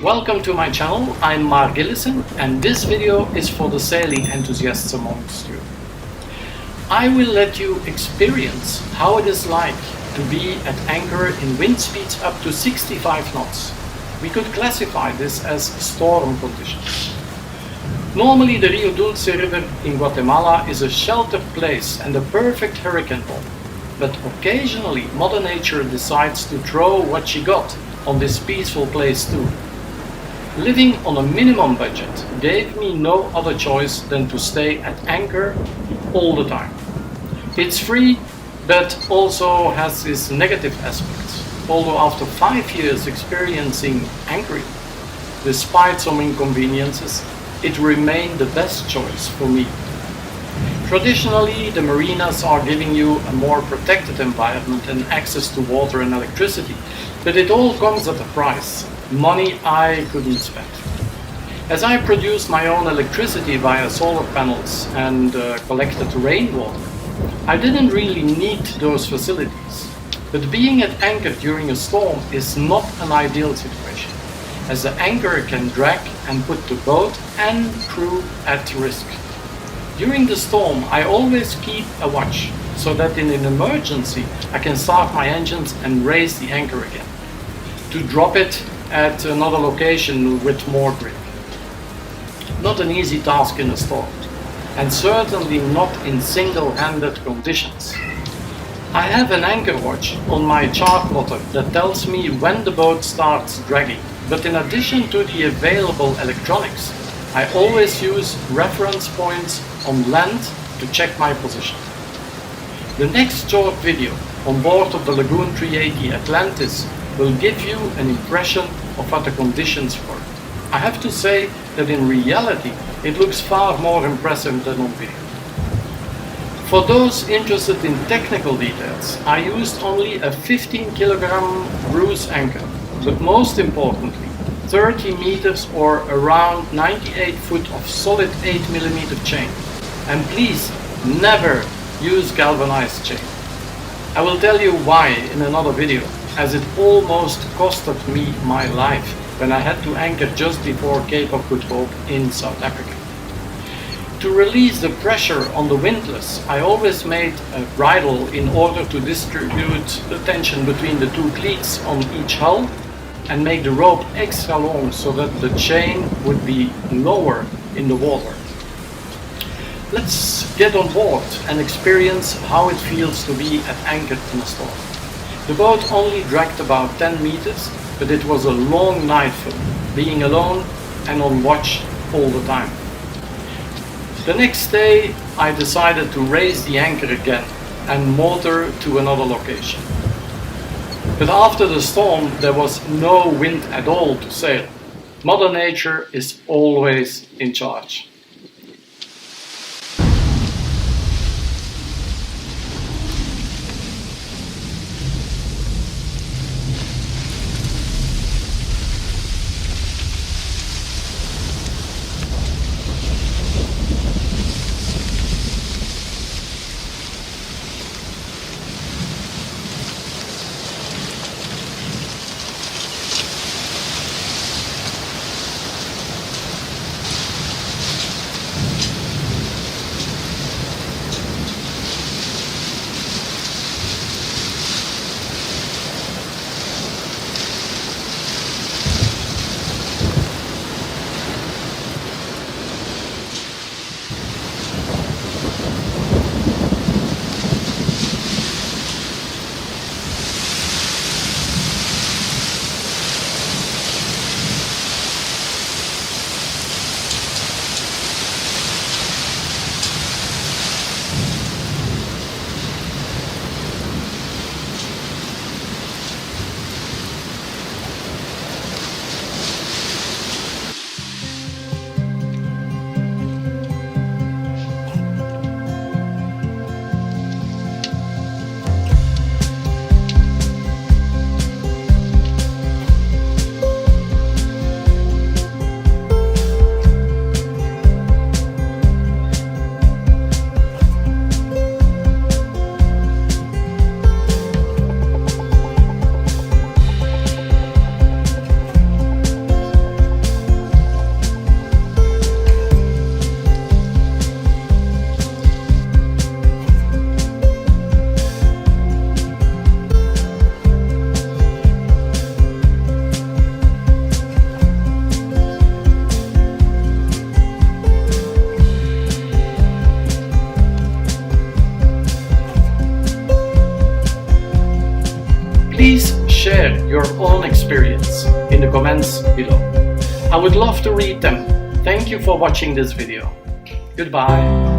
Welcome to my channel, I'm Mark Gillissen and this video is for the sailing enthusiasts amongst you. I will let you experience how it is like to be at anchor in wind speeds up to 65 knots. We could classify this as storm conditions. Normally the Rio Dulce River in Guatemala is a sheltered place and a perfect hurricane hole. But occasionally Mother Nature decides to throw what she got on this peaceful place too. Living on a minimum budget gave me no other choice than to stay at anchor all the time. It's free, but also has its negative aspects. Although after 5 years experiencing anchoring, despite some inconveniences, it remained the best choice for me. Traditionally, the marinas are giving you a more protected environment and access to water and electricity, but it all comes at a price. Money I couldn't spend. As I produced my own electricity via solar panels and collected rainwater, I didn't really need those facilities. But being at anchor during a storm is not an ideal situation, as the anchor can drag and put the boat and crew at risk. During the storm, I always keep a watch, so that in an emergency I can start my engines and raise the anchor again, to drop it at another location with more grip. Not an easy task in a storm, and certainly not in single-handed conditions. I have an anchor watch on my chart plotter that tells me when the boat starts dragging, but in addition to the available electronics, I always use reference points on land to check my position. The next short video on board of the Lagoon 380 Atlantis will give you an impression of what the conditions were. I have to say that in reality it looks far more impressive than on video. For those interested in technical details, I used only a 15 kilogram Bruce anchor, but most importantly 30 meters or around 98 foot of solid 8 mm chain. And please never use galvanized chain. I will tell you why in another video, as it almost costed me my life when I had to anchor just before Cape of Good Hope in South Africa. To release the pressure on the windlass, I always made a bridle in order to distribute the tension between the two cleats on each hull and make the rope extra long so that the chain would be lower in the water. Let's get on board and experience how it feels to be at anchor in a storm. The boat only dragged about 10 meters, but it was a long night for me, being alone and on watch all the time. The next day I decided to raise the anchor again and motor to another location. But after the storm there was no wind at all to sail. Mother Nature is always in charge. own experience in the comments below. I would love to read them. Thank you for watching this video. Goodbye.